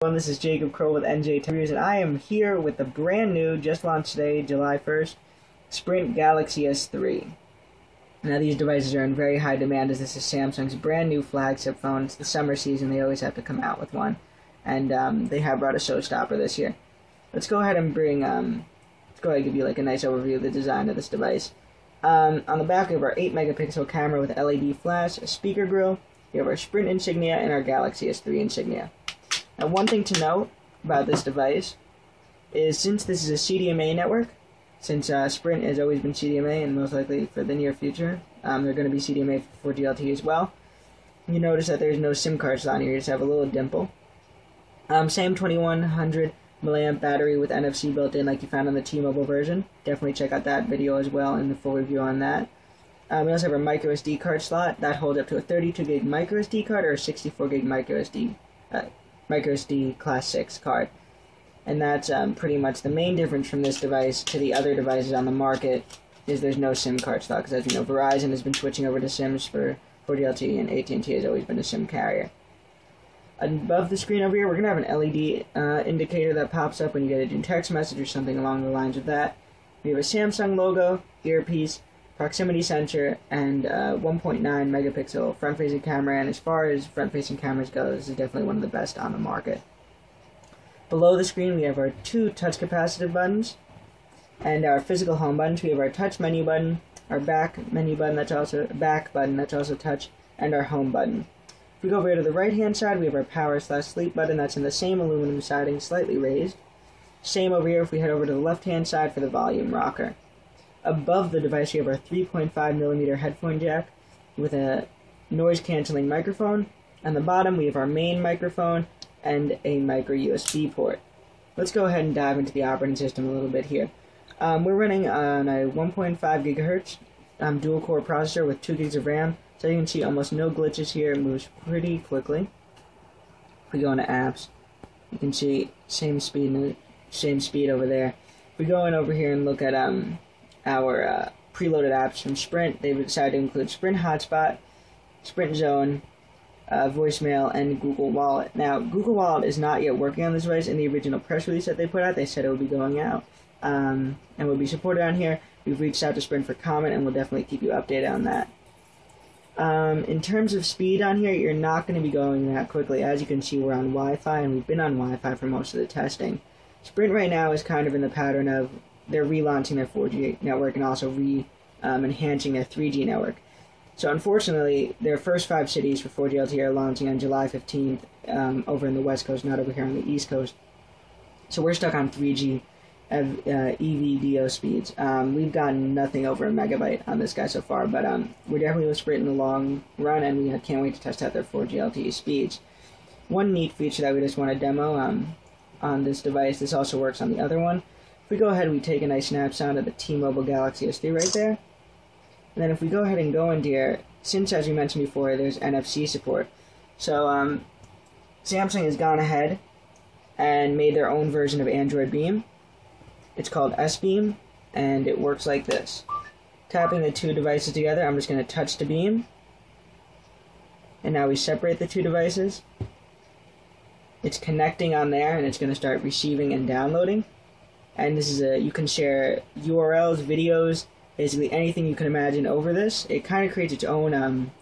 This is Jacob Crow with NJTechReviews, and I am here with the brand new, just launched today, July 1st, Sprint Galaxy S3. Now these devices are in very high demand as this is Samsung's brand new flagship phone. It's the summer season, they always have to come out with one, and they have brought a showstopper this year. Let's go ahead and give you like a nice overview of the design of this device. On the back we have our 8 megapixel camera with LED flash, a speaker grill, we have our Sprint insignia, and our Galaxy S3 insignia. Now, one thing to note about this device is since this is a CDMA network, since Sprint has always been CDMA and most likely for the near future, they're going to be CDMA for 4G LTE as well. You notice that there's no SIM card slot here, you just have a little dimple. Same 2100 milliamp battery with NFC built in like you found on the T-Mobile version. Definitely check out that video as well and the full review on that. We also have a micro SD card slot that holds up to a 32 gig micro SD card or a 64 gig micro SD Class 6 card. And that's pretty much the main difference from this device to the other devices on the market is there's no SIM card slot, because as you know, Verizon has been switching over to SIMs for 4G LTE and AT&T has always been a SIM carrier. Above the screen over here, we're going to have an LED indicator that pops up when you get a new text message or something along the lines of that. We have a Samsung logo, earpiece, proximity sensor, and 1.9 megapixel front-facing camera, and as far as front-facing cameras go, this is definitely one of the best on the market. Below the screen we have our 2 touch capacitive buttons, and our physical home buttons. We have our touch menu button, our back menu button that's also touch, and our home button. If we go over to the right-hand side, we have our power/sleep button that's in the same aluminum siding, slightly raised. Same over here if we head over to the left-hand side for the volume rocker. Above the device, we have our 3.5mm headphone jack with a noise-canceling microphone. On the bottom, we have our main microphone and a micro USB port. Let's go ahead and dive into the operating system a little bit here. We're running on a 1.5 gigahertz dual-core processor with 2 gigs of RAM. So you can see almost no glitches here. It moves pretty quickly. If we go into apps, you can see same speed over there. If we go in over here and look at our preloaded apps from Sprint, they've decided to include Sprint Hotspot, Sprint Zone, voicemail, and Google Wallet. Now, Google Wallet is not yet working on this device. In the original press release that they put out, they said it would be going out and will be supported on here. We've reached out to Sprint for comment, and we'll definitely keep you updated on that. In terms of speed on here, you're not going to be going that quickly. As you can see, we're on Wi-Fi, and we've been on Wi-Fi for most of the testing. Sprint right now is kind of in the pattern of they're relaunching their 4G network and also enhancing their 3G network. So unfortunately, their first 5 cities for 4G LTE are launching on July 15th over in the West Coast, not over here on the East Coast. So we're stuck on 3G EVDO speeds. We've gotten nothing over a megabyte on this guy so far, but we're definitely with Sprint in the long run, and we can't wait to test out their 4G LTE speeds. One neat feature that we just want to demo on this device, this also works on the other one. If we go ahead, we take a nice snapshot of the T-Mobile Galaxy S3 right there. And then if we go ahead and go into here, since as we mentioned before, there's NFC support. So Samsung has gone ahead and made their own version of Android Beam. It's called S-Beam, and it works like this. Tapping the 2 devices together, I'm just going to touch the beam. And now we separate the 2 devices. It's connecting on there, and it's going to start receiving and downloading. And this is you can share URLs, videos, basically anything you can imagine over this. It kind of creates its own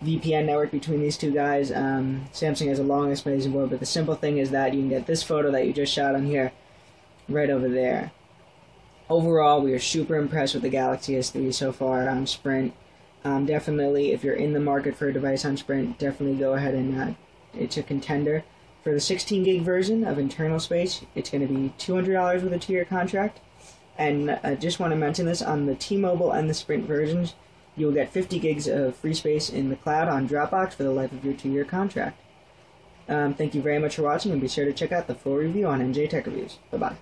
VPN network between these 2 guys. Samsung has a long explanation board, but the simple thing is that you can get this photo that you just shot on here right over there. Overall, we are super impressed with the Galaxy S3 so far on Sprint. Definitely, if you're in the market for a device on Sprint, definitely go ahead and it's a contender. For the 16 gig version of internal space, it's going to be $200 with a 2-year contract. And I just want to mention this, on the T-Mobile and the Sprint versions, you'll get 50 gigs of free space in the cloud on Dropbox for the life of your 2-year contract. Thank you very much for watching, and be sure to check out the full review on NJTechReviews. Bye-bye.